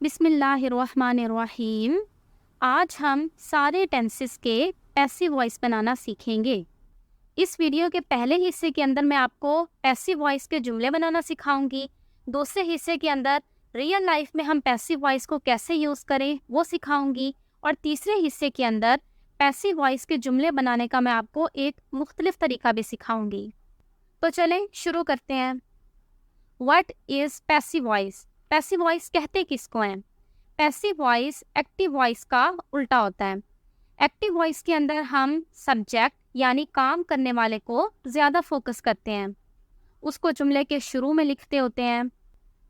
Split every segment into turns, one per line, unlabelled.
बिस्मिल्लाहिर्रहमानिर्रहीम। आज हम सारे टेंसेस के पैसिव वॉइस बनाना सीखेंगे। इस वीडियो के पहले हिस्से के अंदर मैं आपको पैसिव वॉइस के जुमले बनाना सिखाऊंगी। दूसरे हिस्से के अंदर रियल लाइफ में हम पैसिव वॉइस को कैसे यूज़ करें वो सिखाऊंगी। और तीसरे हिस्से के अंदर पैसिव वॉइस के जुमले बनाने का मैं आपको एक मुख्तलिफ तरीका भी सिखाऊंगी। तो चलें शुरू करते हैं। What is passive voice? Passive voice कहते किसको हैं? पैसिव वॉइस एक्टिव वॉइस का उल्टा होता है। एक्टिव वॉइस के अंदर हम सब्जेक्ट यानी काम करने वाले को ज़्यादा फोकस करते हैं, उसको जुमले के शुरू में लिखते होते हैं।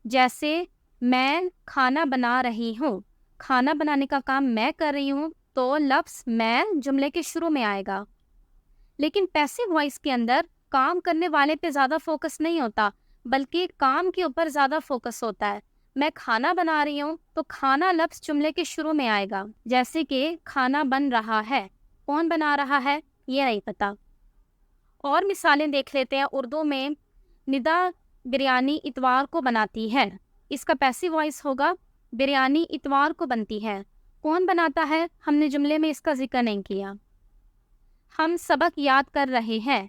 जैसे मैं खाना बना रही हूँ, खाना बनाने का काम मैं कर रही हूँ तो लफ्ज़ मैं जुमले के शुरू में आएगा। लेकिन पैसिव वॉइस के अंदर काम करने वाले पे ज़्यादा फोकस नहीं होता, बल्कि काम के ऊपर ज़्यादा फोकस होता है। मैं खाना बना रही हूँ तो खाना लफ्ज़ जुमले के शुरू में आएगा। जैसे कि खाना बन रहा है, कौन बना रहा है ये नहीं पता। और मिसालें देख लेते हैं। उर्दू में निदा बिरयानी इतवार को बनाती है, इसका पैसिव वॉइस होगा बिरयानी इतवार को बनती है। कौन बनाता है हमने जुमले में इसका जिक्र नहीं किया। हम सबक याद कर रहे हैं,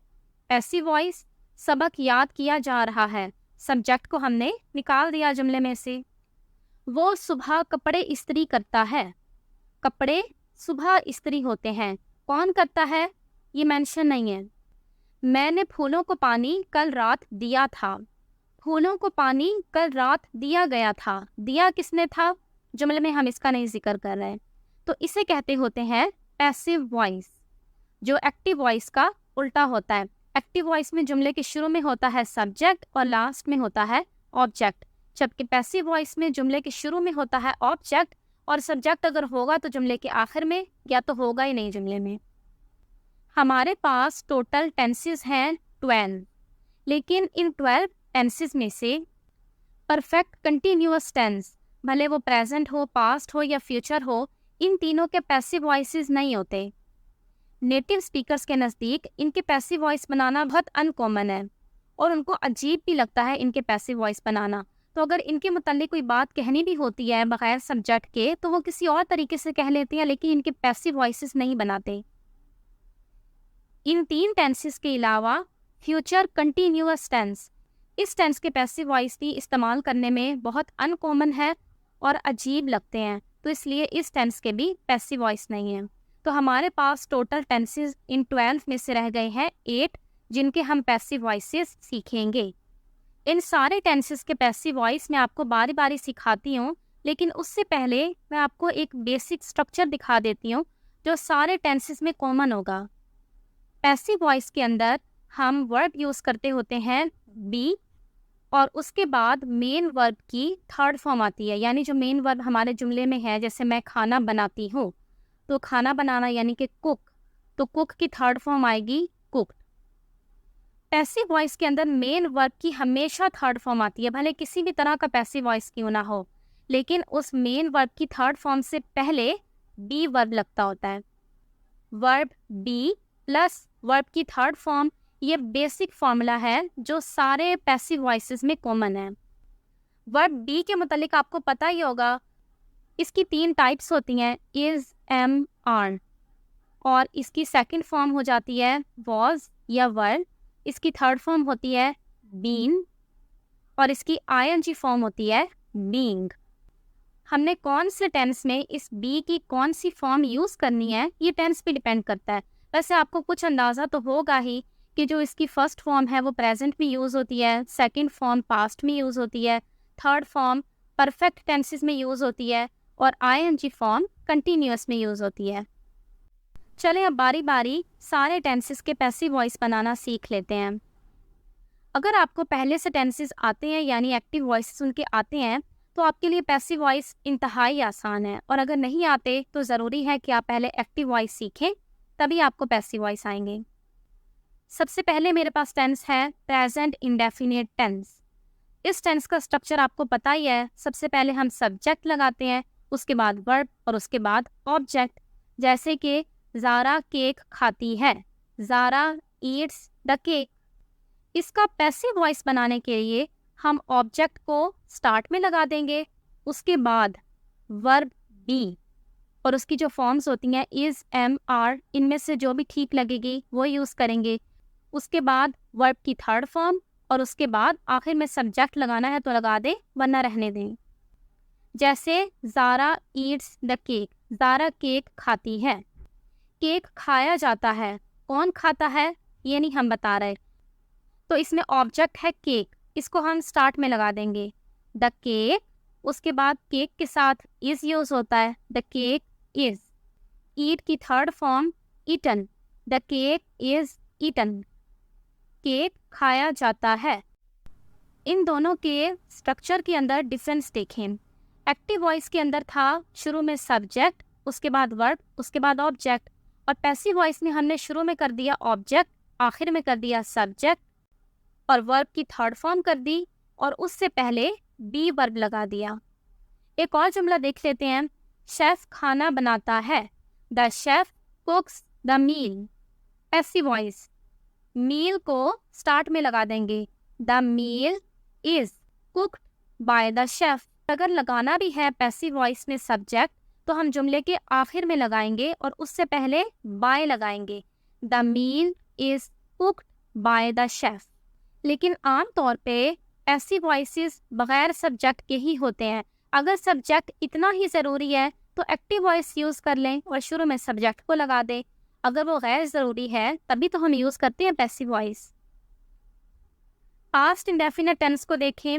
पैसिव वॉइस सबक याद किया जा रहा है, सब्जेक्ट को हमने निकाल दिया जुमले में से। वो सुबह कपड़े इस्त्री करता है, कपड़े सुबह इस्त्री होते हैं, कौन करता है ये मेंशन नहीं है। मैंने फूलों को पानी कल रात दिया था, फूलों को पानी कल रात दिया गया था, दिया किसने था जुमले में हम इसका नहीं जिक्र कर रहे हैं। तो इसे कहते होते हैं पैसिव वॉइस, जो एक्टिव वॉइस का उल्टा होता है। एक्टिव वॉइस में जुमले के शुरू में होता है सब्जेक्ट और लास्ट में होता है ऑब्जेक्ट, जबकि पैसिव वॉइस में जुमले के शुरू में होता है ऑब्जेक्ट और सब्जेक्ट अगर होगा तो जुमले के आखिर में, या तो होगा ही नहीं जुमले में। हमारे पास टोटल टेंसेस हैं 12, लेकिन इन 12 टेंसेस में से परफेक्ट कंटिन्यूअस टेंस, भले वो प्रेजेंट हो, पास्ट हो या फ्यूचर हो, इन तीनों के पैसिव वॉइसेस नहीं होते। नेटिव स्पीकर्स के नज़दीक इनके पैसिव वॉइस बनाना बहुत अनकॉमन है और उनको अजीब भी लगता है इनके पैसिव वॉइस बनाना। तो अगर इनके मुताल्लिक कोई बात कहनी भी होती है बगैर सब्जेक्ट के तो वो किसी और तरीके से कह लेते हैं, लेकिन इनके पैसिव वॉइसेस नहीं बनाते। इन 3 टेंसेस के अलावा फ्यूचर कंटिन्यूअस टेंस, इस टेंस के पैसिव वॉइस भी इस्तेमाल करने में बहुत अनकॉमन है और अजीब लगते हैं, तो इसलिए इस टेंस के भी पैसिव वॉइस नहीं है। तो हमारे पास टोटल टेंसेस इन 12 में से रह गए हैं 8, जिनके हम पैसिव वॉइसेस सीखेंगे। इन सारे टेंसेस के पैसिव वॉइस मैं आपको बारी बारी सिखाती हूँ, लेकिन उससे पहले मैं आपको एक बेसिक स्ट्रक्चर दिखा देती हूँ जो सारे टेंसेस में कॉमन होगा। पैसिव वॉइस के अंदर हम वर्ब यूज़ करते होते हैं बी, और उसके बाद मेन वर्ब की थर्ड फॉर्म आती है, यानी जो मेन वर्ब हमारे जुमले में है, जैसे मैं खाना बनाती हूँ तो खाना बनाना यानी कि कुक, तो कुक की थर्ड फॉर्म आएगी कुक्ड। पैसिव वॉइस के अंदर मेन वर्ब की हमेशा थर्ड फॉर्म आती है, भले किसी भी तरह का पैसिव वॉइस क्यों ना हो, लेकिन उस मेन वर्ब की थर्ड फॉर्म से पहले बी वर्ब लगता होता है। वर्ब बी प्लस वर्ब की थर्ड फॉर्म, ये बेसिक फॉर्मूला है जो सारे पैसिव वॉइसेस में कॉमन है। वर्ब बी के मुतालिक आपको पता ही होगा, इसकी 3 टाइप्स होती हैं, इज़, एम, आर, और इसकी सेकंड फॉर्म हो जाती है वॉज या वर, इसकी थर्ड फॉर्म होती है बीन, और इसकी आईएनजी फॉर्म होती है बीइंग। हमने कौन से टेंस में इस बी की कौन सी फॉर्म यूज़ करनी है ये टेंस पे डिपेंड करता है। वैसे आपको कुछ अंदाज़ा तो होगा ही कि जो इसकी फर्स्ट फॉर्म है वो प्रेजेंट में यूज़ होती है, सेकंड फॉर्म पास्ट में यूज़ होती है, थर्ड फॉर्म परफेक्ट टेंसेस में यूज़ होती है, और आईएनजी फॉर्म कंटिन्यूअस में यूज़ होती है। चलें अब बारी बारी सारे टेंसेस के पैसिव वॉइस बनाना सीख लेते हैं। अगर आपको पहले से टेंसेस आते हैं यानी एक्टिव वॉइसेस उनके आते हैं तो आपके लिए पैसिव वॉइस इंतहाई आसान है, और अगर नहीं आते तो ज़रूरी है कि आप पहले एक्टिव वॉइस सीखें, तभी आपको पैसिव वॉइस आएंगे। सबसे पहले मेरे पास टेंस है प्रेजेंट इंडेफिनिट टेंस। इस टेंस का स्ट्रक्चर आपको पता ही है, सबसे पहले हम सब्जेक्ट लगाते हैं, उसके बाद वर्ब और उसके बाद ऑब्जेक्ट। जैसे कि ज़ारा केक खाती है, ज़ारा ईट्स द केक। इसका पैसिव वॉइस बनाने के लिए हम ऑब्जेक्ट को स्टार्ट में लगा देंगे, उसके बाद वर्ब बी, और उसकी जो फॉर्म्स होती हैं इज़, एम, आर, इनमें से जो भी ठीक लगेगी वो यूज़ करेंगे। उसके बाद वर्ब की थर्ड फॉर्म, और उसके बाद आखिर में सब्जेक्ट लगाना है तो लगा दें, वरना रहने दें। जैसे Zara eats the cake, Zara cake खाती है। केक खाया जाता है, कौन खाता है ये नहीं हम बता रहे, तो इसमें ऑब्जेक्ट है केक, इसको हम स्टार्ट में लगा देंगे द केक। उसके बाद केक के साथ इज यूज होता है, द केक इज। ईट की third form eaten, the cake is eaten, cake खाया जाता है। इन दोनों के स्ट्रक्चर के अंदर डिफरेंस देखें। एक्टिव वॉइस के अंदर था शुरू में सब्जेक्ट, उसके बाद वर्ब, उसके बाद ऑब्जेक्ट, और पैसिव वॉइस में हमने शुरू में कर दिया ऑब्जेक्ट, आखिर में कर दिया सब्जेक्ट, और वर्ब की थर्ड फॉर्म कर दी, और उससे पहले बी वर्ब लगा दिया। एक और जुमला देख लेते हैं। शेफ खाना बनाता है, the chef cooks the meal. Passive voice, meal को स्टार्ट में लगा देंगे, the meal is cooked by the chef. अगर लगाना भी है पैसिव वॉइस में सब्जेक्ट, तो हम जुमले के आखिर में लगाएंगे और उससे पहले बाय लगाएंगे, the meal is cooked by the chef. लेकिन आम तौर पे पैसिव वॉइसेस बगैर सब्जेक्ट के ही होते हैं। अगर सब्जेक्ट इतना ही ज़रूरी है तो एक्टिव वॉइस यूज़ कर लें और शुरू में सब्जेक्ट को लगा दें। अगर वो गैर ज़रूरी है तभी तो हम यूज़ करते हैं passive voice. Past indefinite tense को देखें।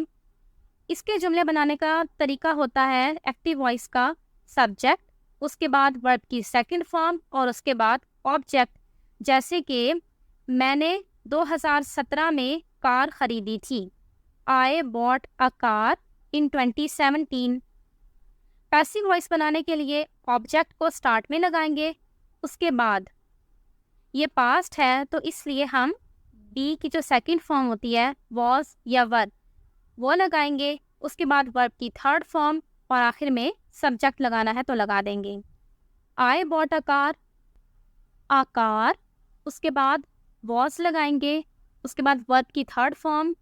इसके जुमले बनाने का तरीका होता है एक्टिव वॉइस का सब्जेक्ट, उसके बाद वर्ब की सेकंड फॉर्म, और उसके बाद ऑब्जेक्ट। जैसे कि मैंने 2017 में कार खरीदी थी, I bought a car in 2017। Passive voice बनाने के लिए ऑब्जेक्ट को स्टार्ट में लगाएंगे, उसके बाद ये पास्ट है तो इसलिए हम बी की जो सेकंड फॉर्म होती है वॉज या वर वो लगाएंगे, उसके बाद वर्ब की थर्ड फॉर्म, और आखिर में सब्जेक्ट लगाना है तो लगा देंगे। I bought a car, उसके बाद वॉज लगाएंगे, उसके बाद वर्ब की third form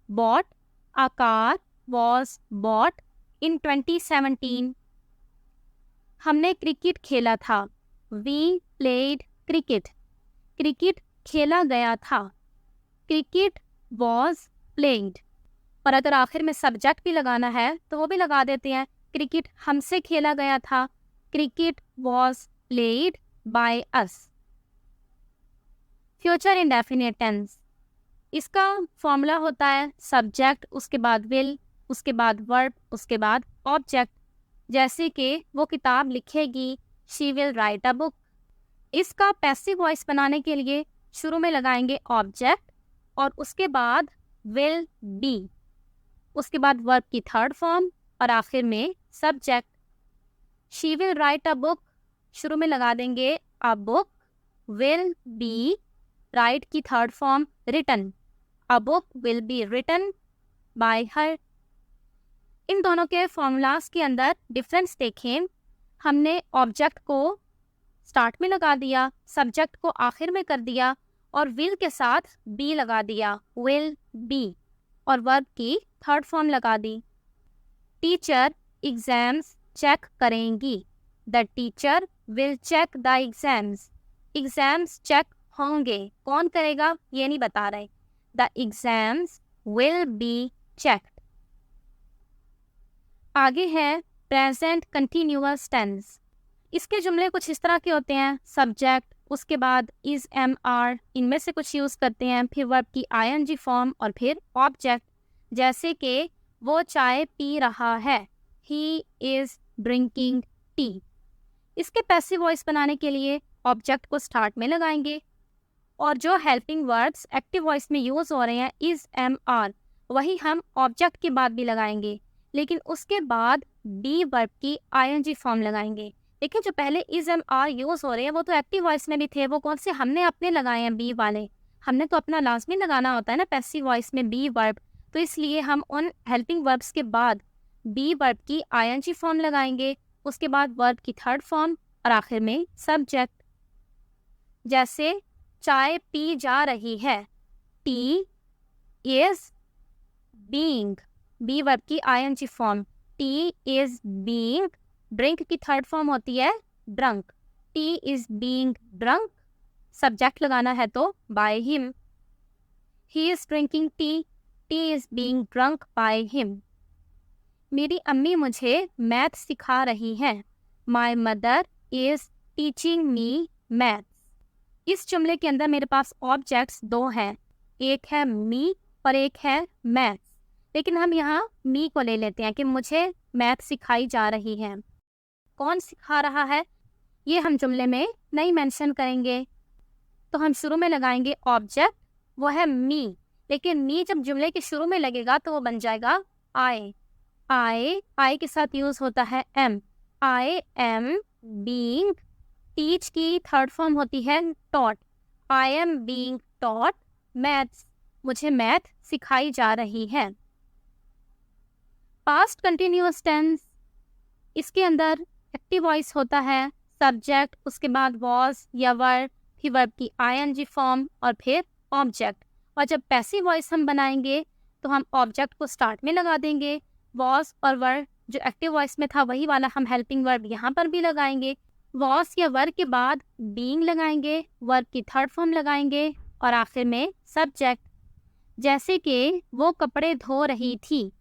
bought, a car was bought in 2017। हमने क्रिकेट खेला था, we played cricket। क्रिकेट खेला गया था, क्रिकेट was played। और अगर आखिर में सब्जेक्ट भी लगाना है तो वो भी लगा देते हैं, क्रिकेट हमसे खेला गया था, cricket was played by us। Future indefinite tense, इसका फॉर्मूला होता है सब्जेक्ट, उसके बाद विल, उसके बाद वर्ब, उसके बाद ऑब्जेक्ट। जैसे कि वो किताब लिखेगी, she will write a book. इसका पैसिव वॉइस बनाने के लिए शुरू में लगाएंगे ऑब्जेक्ट, और उसके बाद विल बी, उसके बाद वर्ब की थर्ड फॉर्म, और आखिर में subject. She will write a book, शुरू में लगा देंगे a book, will be, write की third form written, A book will be written by her। इन दोनों के फॉर्मूलाज के अंदर डिफरेंस देखें। हमने ऑब्जेक्ट को स्टार्ट में लगा दिया, सब्जेक्ट को आखिर में कर दिया, और विल के साथ बी लगा दिया, विल बी, और वर्ब की थर्ड फॉर्म लगा दी। टीचर एग्जाम्स चेक करेंगी, the teacher will check the exams. Exams check होंगे, कौन करेगा ये नहीं बता रहे, The exams will be checked। आगे है प्रेजेंट कंटिन्यूअस टेंस। इसके जुमले कुछ इस तरह के होते हैं, सब्जेक्ट, उसके बाद इज, एम, आर, इनमें से कुछ यूज़ करते हैं, फिर वर्ब की आईएनजी फॉर्म, और फिर ऑब्जेक्ट। जैसे कि वो चाय पी रहा है, ही इज़ ड्रिंकिंग टी। इसके पैसिव वॉइस बनाने के लिए ऑब्जेक्ट को स्टार्ट में लगाएंगे, और जो हेल्पिंग वर्ड्स एक्टिव वॉइस में यूज़ हो रहे हैं इज़, एम, आर, वही हम ऑब्जेक्ट के बाद भी लगाएंगे, लेकिन उसके बाद बी वर्ब की आईएनजी फॉर्म लगाएंगे। देखिए जो पहले इज़, एम, आर यूज़ हो रहे हैं वो तो एक्टिव वॉइस में भी थे, वो कौन से हमने अपने लगाए हैं, बी वाले। हमने तो अपना लाजमी लगाना होता है ना पैसिव वॉइस में बी वर्ब, तो इसलिए हम उन हेल्पिंग वर्ब्स के बाद बी वर्ब की आईएनजी फॉर्म लगाएंगे, उसके बाद वर्ब की थर्ड फॉर्म, और आखिर में सब्जेक्ट। जैसे चाय पी जा रही है, tea is being, B verb की ING form, tea is being, drink की थर्ड फॉर्म होती है drunk. Tea is being drunk, subject लगाना है तो by him. He is drinking tea, tea is being drunk by him. मेरी अम्मी मुझे मैथ सिखा रही हैं। My mother is teaching me math. इस जुमले के अंदर मेरे पास ऑब्जेक्ट्स दो हैं, एक है मी और एक है मैथ, लेकिन हम यहाँ मी को ले लेते हैं कि मुझे मैथ सिखाई जा रही है। कौन सिखा रहा है ये हम जुमले में नहीं मेंशन करेंगे, तो हम शुरू में लगाएंगे ऑब्जेक्ट, वो है मी, लेकिन मी जब जुमले के शुरू में लगेगा तो वो बन जाएगा आई। आई के साथ यूज होता है am. I am being, teach की थर्ड फॉर्म होती है taught. I am being taught maths, मुझे मैथ सिखाई जा रही है। पास्ट कंटिन्यूअस टेंस, इसके अंदर एक्टिव वॉइस होता है, सब्जेक्ट, उसके बाद वॉज या वर्ब, फिर वर्ब की आईएनजी फॉर्म और फिर ऑब्जेक्ट। और जब पैसिव वॉइस हम बनाएंगे तो हम ऑब्जेक्ट को स्टार्ट में लगा देंगे, वॉज और वर्ब जो एक्टिव वॉइस में था वही वाला हम हेल्पिंग वर्ब यहाँ पर भी लगाएंगे। वॉज या वर्ब के बाद बीइंग लगाएंगे, वर्ब की थर्ड फॉर्म लगाएंगे और आखिर में सब्जेक्ट। जैसे कि वो कपड़े धो रही थी,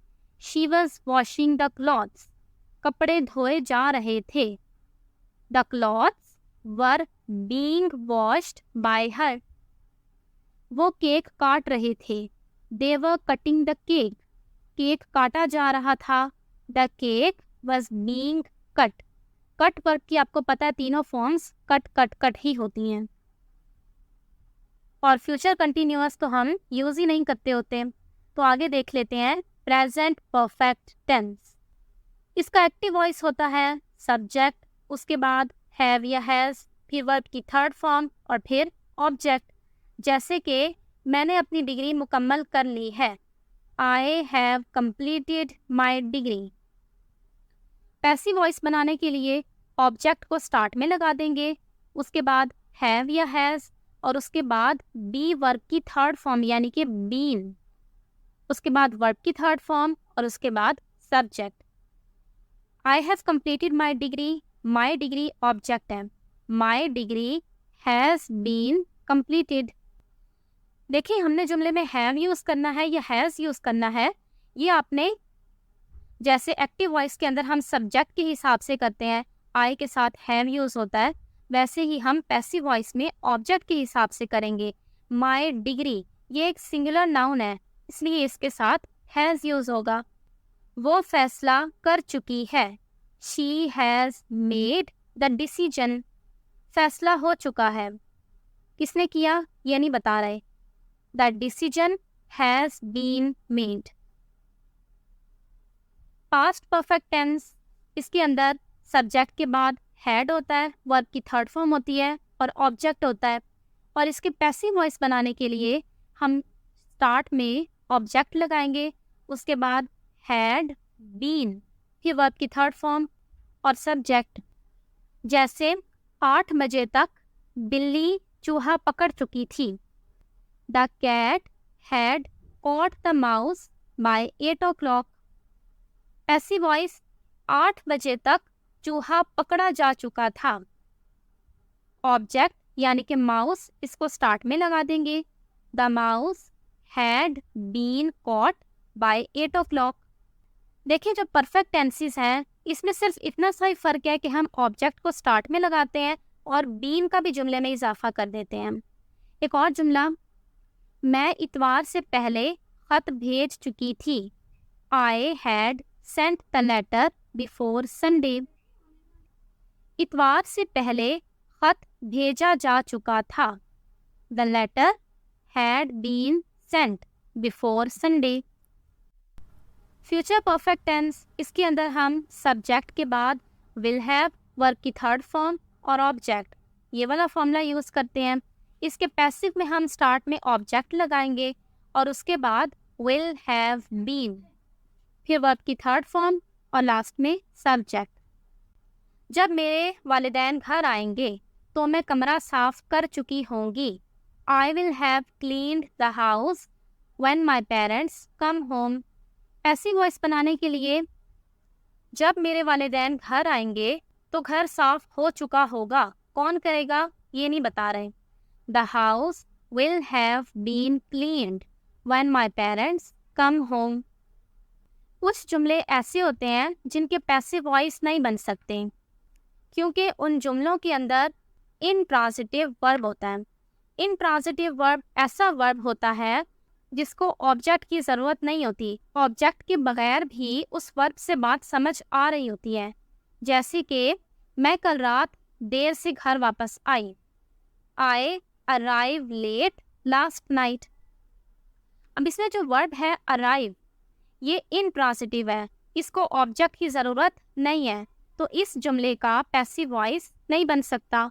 she was washing the clothes, कपड़े धोए जा रहे थे। The clothes were being washed bye हर, वो केक काट रहे थे। दे वर कटिंग द केक, केक काटा जा रहा था। The cake was being cut, cut verb की आपको पता है तीनों फॉर्म्स कट कट कट ही होती हैं, और फ्यूचर कंटिन्यूअस तो हम यूज ही नहीं करते होते। तो आगे देख लेते हैं प्रेजेंट परफेक्ट टेंस। इसका एक्टिव वॉइस होता है सब्जेक्ट, उसके बाद हैव या हैज, फिर वर्ब की थर्ड फॉर्म और फिर ऑब्जेक्ट। जैसे कि मैंने अपनी डिग्री मुकम्मल कर ली है, आई have completed my degree. Passive voice बनाने के लिए ऑब्जेक्ट को स्टार्ट में लगा देंगे, उसके बाद हैव या हैज और उसके बाद बी वर्ब की थर्ड फॉर्म यानी कि बीन, उसके बाद वर्ब की थर्ड फॉर्म और उसके बाद subject. I have completed my degree, my degree object है, my degree has been completed. देखिए हमने जुमले में हैव यूज करना है या हैज यूज करना है, ये आपने जैसे एक्टिव वॉइस के अंदर हम सब्जेक्ट के हिसाब से करते हैं, आई के साथ हैव यूज होता है, वैसे ही हम पैसिव वॉइस में ऑब्जेक्ट के हिसाब से करेंगे। माई डिग्री ये एक सिंगुलर नाउन है, इसलिए इसके साथ हैज यूज होगा। वो फैसला कर चुकी है, she has made the decision, फैसला हो चुका है। किसने किया ये नहीं बता रहे, the decision has been made. Past perfect tense, इसके अंदर सब्जेक्ट के बाद हैड होता है, वर्ब की थर्ड फॉर्म होती है और ऑब्जेक्ट होता है। और इसके पैसिव वॉइस बनाने के लिए हम स्टार्ट में ऑब्जेक्ट लगाएंगे, उसके बाद हैड बीन, फिर वर्ब की थर्ड फॉर्म और सब्जेक्ट। जैसे 8 बजे तक बिल्ली चूहा पकड़ चुकी थी, the cat had caught the mouse by 8 o'clock। Passive voice 8 बजे तक चूहा पकड़ा जा चुका था। ऑब्जेक्ट यानी कि माउस, इसको स्टार्ट में लगा देंगे, the mouse had been caught by 8 o'clock। देखिए जो परफेक्ट टेंसेस हैं इसमें सिर्फ इतना सा ही फर्क है कि हम ऑब्जेक्ट को स्टार्ट में लगाते हैं और बीन का भी जुमले में इजाफा कर देते हैं। एक और जुमला, मैं इतवार से पहले खत भेज चुकी थी, I had sent the letter before Sunday. इतवार से पहले खत भेजा जा चुका था, the letter had been sent before Sunday. Future perfect tense, इसके अंदर हम सब्जेक्ट के बाद विल हैव, वर्ब की थर्ड फॉर्म और ऑब्जेक्ट, ये वाला फॉर्मूला यूज़ करते हैं। इसके पैसिव में हम स्टार्ट में ऑब्जेक्ट लगाएंगे और उसके बाद विल हैव बीन, फिर वर्ब की थर्ड फॉर्म और लास्ट में सब्जेक्ट। जब मेरे वालिदैन घर आएंगे तो मैं कमरा साफ कर चुकी होंगी, I will have cleaned the house when my parents come home. ऐसी वॉइस बनाने के लिए जब मेरे वालिदैन घर आएंगे तो घर साफ हो चुका होगा। कौन करेगा ये नहीं बता रहे। The house will have been cleaned when my parents come home. कुछ जुमले ऐसे होते हैं जिनके पैसिव वॉइस नहीं बन सकते, क्योंकि उन जुमलों के अंदर इंट्रांजिटिव वर्ब होता है। इंट्रांजिटिव वर्ब ऐसा वर्ब होता है जिसको ऑब्जेक्ट की ज़रूरत नहीं होती, ऑब्जेक्ट के बगैर भी उस वर्ब से बात समझ आ रही होती है। जैसे कि मैं कल रात देर से घर वापस आई। I arrive late last night. अब इसमें जो वर्ब है अराइव, ये इंट्रांजिटिव है, इसको ऑब्जेक्ट की ज़रूरत नहीं है, तो इस जुमले का पैसिव वॉइस नहीं बन सकता।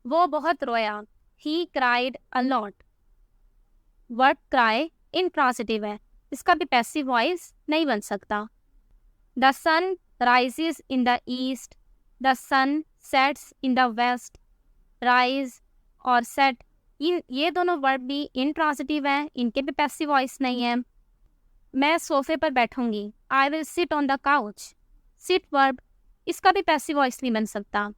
वो बहुत रोया। He cried a lot. Verb cry intransitive है, इसका भी पैसिव वॉइस नहीं बन सकता। The sun rises in the east, the sun sets in the west. Rise और सेट, ये दोनों वर्ब भी इंट्रांजिटिव हैं, इनके भी पैसिव वॉइस नहीं है। मैं सोफे पर बैठूंगी। I will sit on the couch. Sit verb, इसका भी पैसिव वॉइस नहीं बन सकता।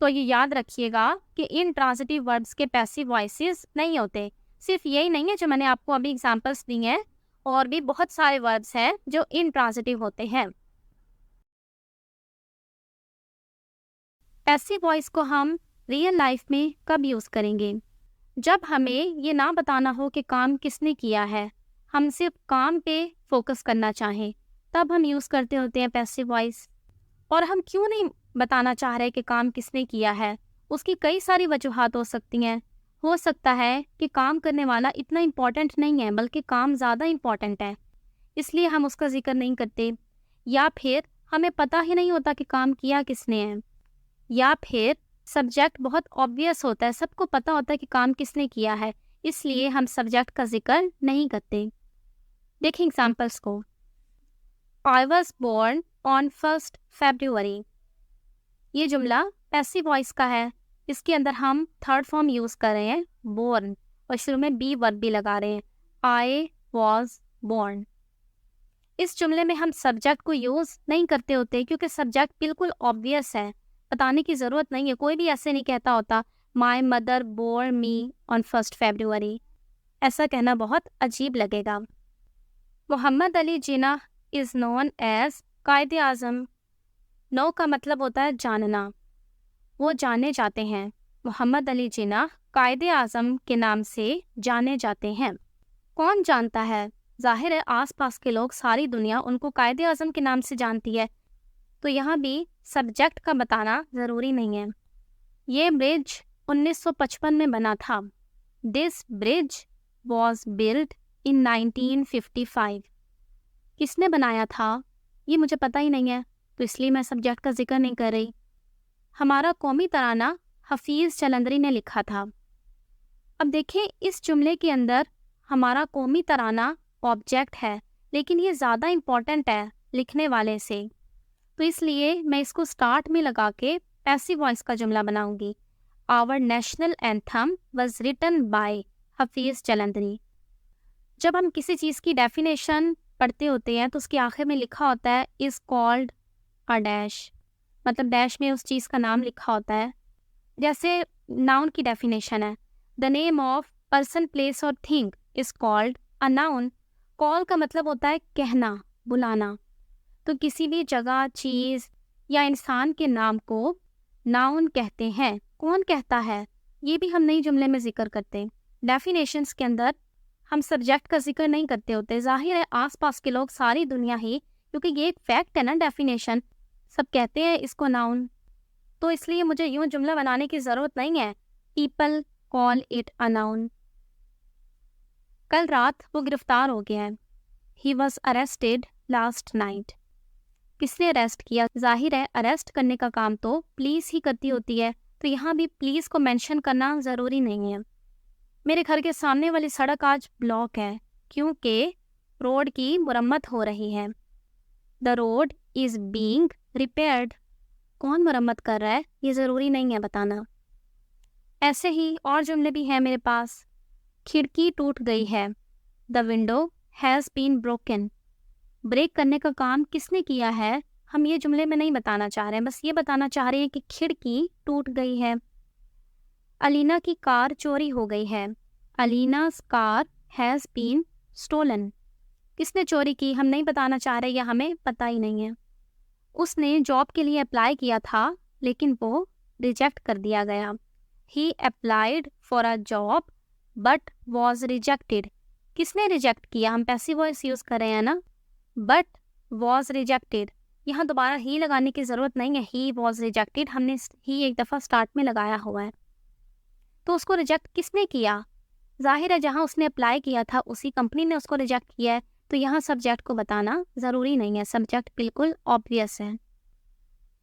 तो ये याद रखिएगा कि इंट्रांजिटिव वर्ब्स के पैसिव वॉइसेस नहीं होते। सिर्फ यही नहीं है जो मैंने आपको अभी एग्जांपल्स दी हैं, और भी बहुत सारे वर्ब्स हैं जो इंट्रांजिटिव होते हैं। पैसिव वॉइस को हम रियल लाइफ में कब यूज़ करेंगे? जब हमें ये ना बताना हो कि काम किसने किया है, हम सिर्फ काम पे फोकस करना चाहें, तब हम यूज़ करते होते हैं पैसिव वॉइस। और हम क्यों नहीं बताना चाह रहे कि काम किसने किया है, उसकी कई सारी वजूहात हो सकती हैं। हो सकता है कि काम करने वाला इतना इम्पॉर्टेंट नहीं है, बल्कि काम ज़्यादा इम्पॉर्टेंट है, इसलिए हम उसका जिक्र नहीं करते। या फिर हमें पता ही नहीं होता कि काम किया किसने है। या फिर सब्जेक्ट बहुत ऑब्वियस होता है, सबको पता होता है कि काम किसने किया है, इसलिए हम सब्जेक्ट का जिक्र नहीं करते। देखिए एग्जाम्पल्स को। I was born on 1 February। ये जुमला पैसिव वॉइस का है, इसके अंदर हम थर्ड फॉर्म यूज़ कर रहे हैं बोर्न, और शुरू में बी वर्ब भी लगा रहे हैं। I was born. इस जुमले में हम सब्जेक्ट को यूज़ नहीं करते होते, क्योंकि सब्जेक्ट बिल्कुल ऑब्वियस है, बताने की ज़रूरत नहीं है। कोई भी ऐसे नहीं कहता होता my mother bore me on 1 February। ऐसा कहना बहुत अजीब लगेगा। Mohammad Ali Jinnah is known as कायदे आज़म। नो का मतलब होता है जानना, वो जाने जाते हैं। मोहम्मद अली जिन्ना कायदे आज़म के नाम से जाने जाते हैं। कौन जानता है? जाहिर है आसपास के लोग, सारी दुनिया उनको कायदे आज़म के नाम से जानती है, तो यहाँ भी सब्जेक्ट का बताना ज़रूरी नहीं है। ये ब्रिज 1955 में बना था। दिस ब्रिज वॉज बिल्ड इन 1955। किसने बनाया था ये मुझे पता ही नहीं है, तो इसलिए मैं सब्जेक्ट का जिक्र नहीं कर रही। हमारा कौमी तराना हफीज़ चलंदरी ने लिखा था। अब देखें, इस जुमले के अंदर हमारा कौमी तराना ऑब्जेक्ट है, लेकिन ये ज़्यादा इम्पॉर्टेंट है लिखने वाले से, तो इसलिए मैं इसको स्टार्ट में लगा के पैसिव वॉइस का जुमला बनाऊंगी। Our national anthem was written by Hafeez Jalandhari. जब हम किसी चीज़ की डेफिनेशन पढ़ते होते हैं तो उसके आखिर में लिखा होता है इज़ कॉल्ड अ डैश, मतलब डैश में उस चीज़ का नाम लिखा होता है। जैसे नाउन की डेफिनेशन है, the name of person place और thing is called a noun. Call का मतलब होता है कहना, बुलाना, तो किसी भी जगह, चीज़ या इंसान के नाम को नाउन कहते हैं। कौन कहता है ये भी हम नई जुमले में जिक्र करते हैं। डेफिनेशंस के अंदर हम सब्जेक्ट का जिक्र नहीं करते होते। जाहिर है आसपास के लोग, सारी दुनिया ही, क्योंकि ये एक फैक्ट है ना, डेफिनेशन, सब कहते हैं इसको नाउन, तो इसलिए मुझे यूँ जुमला बनाने की ज़रूरत नहीं है। People call it a noun. कल रात वो गिरफ्तार हो गया है। He was arrested last night. किसने अरेस्ट किया? जाहिर है अरेस्ट करने का काम तो पुलिस ही करती होती है, तो यहाँ भी पुलिस को मेंशन करना ज़रूरी नहीं है। मेरे घर के सामने वाली सड़क आज ब्लॉक है क्योंकि रोड की मुरम्मत हो रही है। The road is being repaired. कौन मुरम्मत कर रहा है ये ज़रूरी नहीं है बताना। ऐसे ही और जुमले भी हैं मेरे पास। खिड़की टूट गई है। The window has been broken. Break करने का काम किसने किया है? हम ये जुमले में नहीं बताना चाह रहे हैं, बस ये बताना चाह रहे हैं कि खिड़की टूट गई है। अलीना की कार चोरी हो गई है। अलीना's कार हैज़ बीन स्टोलन। किसने चोरी की हम नहीं बताना चाह रहे, या हमें पता ही नहीं है। उसने जॉब के लिए अप्लाई किया था लेकिन वो रिजेक्ट कर दिया गया। He applied for a job but was rejected. किसने रिजेक्ट किया, हम पैसिव वॉइस यूज़ कर रहे हैं ना, बट वॉज रिजेक्टेड। यहाँ दोबारा ही लगाने की ज़रूरत नहीं है, ही वॉज रिजेक्टेड हमने ही एक दफ़ा स्टार्ट में लगाया हुआ है। तो उसको रिजेक्ट किसने किया, जाहिर है जहाँ उसने अप्लाई किया था उसी कंपनी ने उसको रिजेक्ट किया है, तो यहाँ सब्जेक्ट को बताना ज़रूरी नहीं है, सब्जेक्ट बिल्कुल ऑब्वियस है।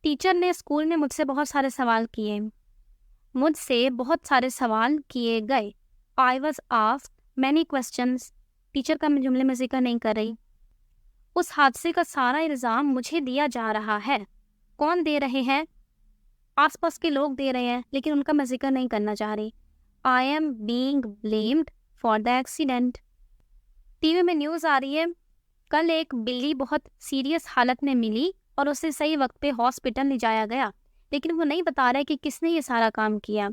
टीचर ने स्कूल में मुझसे बहुत सारे सवाल किए। मुझसे बहुत सारे सवाल किए गए। I was asked many questions. Teacher का मैं जुमले में जिक्र नहीं कर रही। उस हादसे का सारा इल्ज़ाम मुझे दिया जा रहा है। कौन दे रहे हैं, आसपास के लोग दे रहे हैं, लेकिन उनका मैं जिक्र नहीं करना चाह रही। आई am being blamed for the accident. TV में न्यूज़ आ रही है, कल एक बिल्ली बहुत सीरियस हालत में मिली और उसे सही वक्त पे हॉस्पिटल ले जाया गया, लेकिन वो नहीं बता रहा है कि किसने ये सारा काम किया।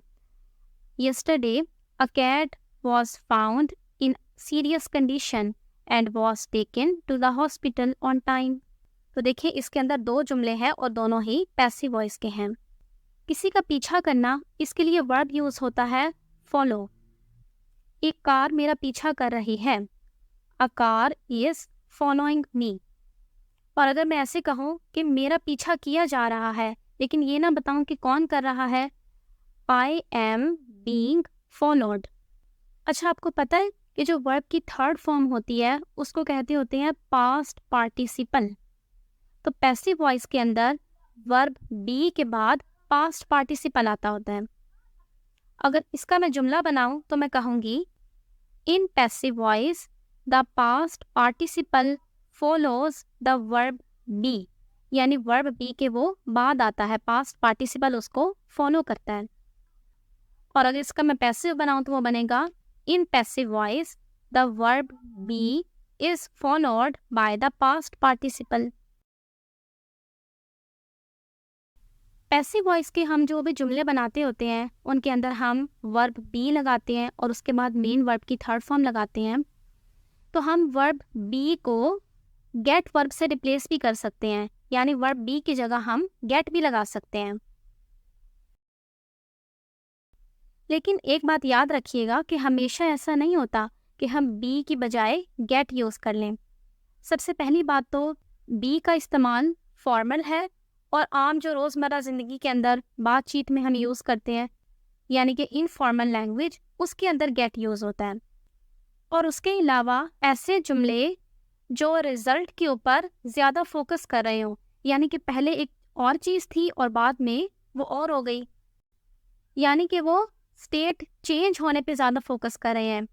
Yesterday a cat was found in serious condition and was taken to the hospital on time. तो देखिए इसके अंदर दो जुमले हैं और दोनों ही पैसिव वॉइस के हैं। किसी का पीछा करना, इसके लिए वर्ब यूज़ होता है फॉलो। एक कार मेरा पीछा कर रही है। A car is following me. और अगर मैं ऐसे कहूँ कि मेरा पीछा किया जा रहा है, लेकिन ये ना बताऊँ कि कौन कर रहा है, आई एम बीइंग फॉलोड। अच्छा, आपको पता है कि जो वर्ब की थर्ड फॉर्म होती है उसको कहते होते हैं पास्ट पार्टिसिपल। तो पैसिव वॉइस के अंदर वर्ब बी के बाद पास्ट पार्टिसिपल आता होता है। अगर इसका मैं जुमला बनाऊं तो मैं कहूँगी in passive voice the past participle follows the verb B, यानी वर्ब बी के वो बाद आता है, पास्ट पार्टिसिपल उसको फॉलो करता है। और अगर इसका मैं पैसिव बनाऊं तो वो बनेगा in passive voice the verb B is followed by the past participle. Passive voice के हम जो भी जुमले बनाते होते हैं उनके अंदर हम वर्ब बी लगाते हैं और उसके बाद मेन वर्ब की थर्ड फॉर्म लगाते हैं। तो हम वर्ब बी को गेट वर्ब से रिप्लेस भी कर सकते हैं, यानी वर्ब बी की जगह हम गेट भी लगा सकते हैं। लेकिन एक बात याद रखिएगा कि हमेशा ऐसा नहीं होता कि हम बी की बजाय गेट यूज़ कर लें। सबसे पहली बात तो बी का इस्तेमाल फॉर्मल है और आम जो रोज़मर्रा ज़िंदगी के अंदर बातचीत में हम यूज़ करते हैं, यानी कि इनफॉर्मल लैंग्वेज, उसके अंदर गेट यूज़ होता है। और उसके अलावा ऐसे जुमले जो रिज़ल्ट के ऊपर ज़्यादा फोकस कर रहे हो, यानी कि पहले एक और चीज़ थी और बाद में वो और हो गई, यानी कि वो स्टेट चेंज होने पे ज़्यादा फोकस कर रहे हैं।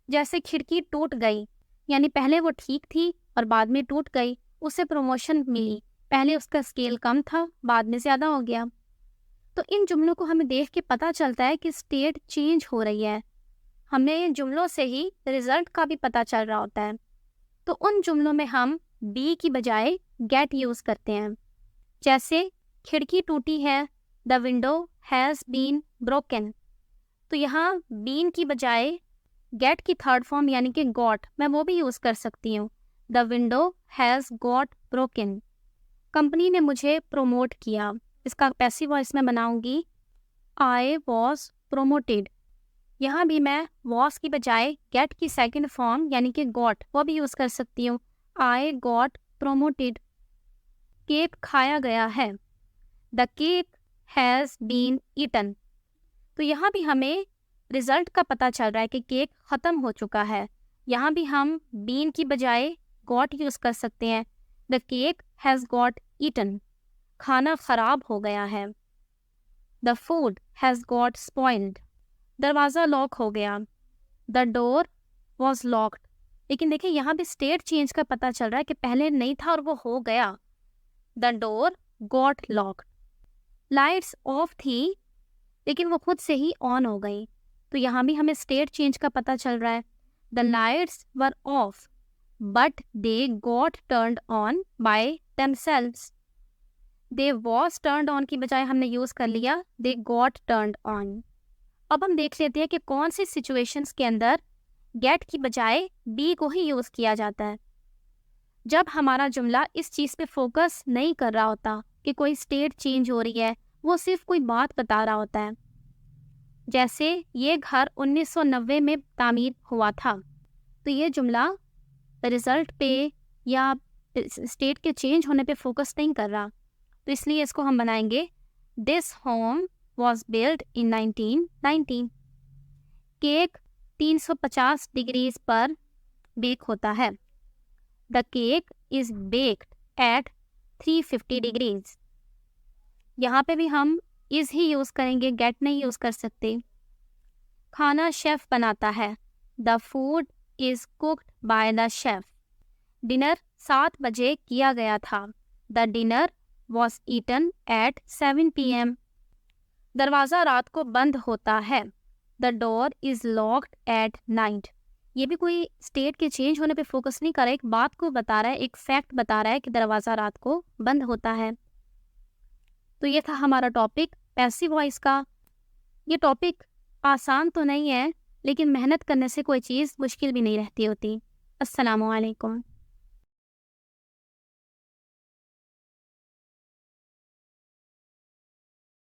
जैसे खिड़की टूट गई, यानी पहले वो ठीक थी और बाद में टूट गई, उसे प्रमोशन मिली, पहले उसका स्केल कम था बाद में ज़्यादा हो गया। तो इन जुमलों को हमें देख के पता चलता है कि स्टेट चेंज हो रही है। हमें इन जुमलों से ही रिज़ल्ट का भी पता चल रहा होता है। तो उन जुमलों में हम बी की बजाय गेट यूज़ करते हैं। जैसे खिड़की टूटी है, the window has been broken. तो यहाँ बीन की बजाय गेट की थर्ड फॉर्म यानी कि गॉट, मैं वो भी यूज़ कर सकती हूँ, the window has got broken. Company ने मुझे प्रोमोट किया, इसका पैसिव वॉइस में बनाऊंगी आई वॉज प्रोमोटेड। यहाँ भी मैं वॉज की बजाय गेट की सेकंड फॉर्म यानी कि गॉट वो भी यूज़ कर सकती हूँ, आई गॉट प्रोमोटेड। केक खाया गया है, the cake has been eaten. तो यहाँ भी हमें रिज़ल्ट का पता चल रहा है कि केक ख़त्म हो चुका है। यहाँ भी हम बीन की बजाय गॉट यूज़ कर सकते हैं, the cake has got eaten. खाना ख़राब हो गया है, the food has got spoiled. दरवाज़ा लॉक हो गया, द डोर वॉज लॉक्ड। लेकिन देखिए यहाँ भी स्टेट चेंज का पता चल रहा है कि पहले नहीं था और वो हो गया, the door got locked. Lights off थी लेकिन वो खुद से ही ऑन हो गई, तो यहाँ भी हमें स्टेट चेंज का पता चल रहा है, the lights were of but they got turned on by themselves. They was turned on की बजाय हमने यूज़ कर लिया दे गॉट टर्न्ड ऑन। अब हम देख लेते हैं कि कौन सी सिचुएशंस के अंदर गेट की बजाय बी को ही यूज़ किया जाता है। जब हमारा जुमला इस चीज़ पे फोकस नहीं कर रहा होता कि कोई स्टेट चेंज हो रही है, वो सिर्फ कोई बात बता रहा होता है। जैसे ये घर 1990 में तामीर हुआ था, तो ये जुमला रिजल्ट पे या स्टेट के चेंज होने पे फोकस नहीं कर रहा, तो इसलिए इसको हम बनाएंगे this home was build in 1919। Cake 350 degrees पर बेक होता है। The cake is baked at 350 degrees. यहाँ पे भी हम इज ही यूज़ करेंगे, गेट नहीं यूज़ कर सकते। खाना शेफ बनाता है। The food is cooked by the chef. Dinner 7 बजे किया गया था। The dinner was eaten at 7 PM। दरवाज़ा रात को बंद होता है। The door is locked at night. ये भी कोई स्टेट के चेंज होने पे फोकस नहीं कर रहा है, एक बात को बता रहा है, एक फैक्ट बता रहा है कि दरवाज़ा रात को बंद होता है। तो ये था हमारा टॉपिक पैसिव वॉइस का। ये टॉपिक आसान तो नहीं है, लेकिन मेहनत करने से कोई चीज़ मुश्किल भी नहीं रहती होती। अस्सलामु अलैकुम।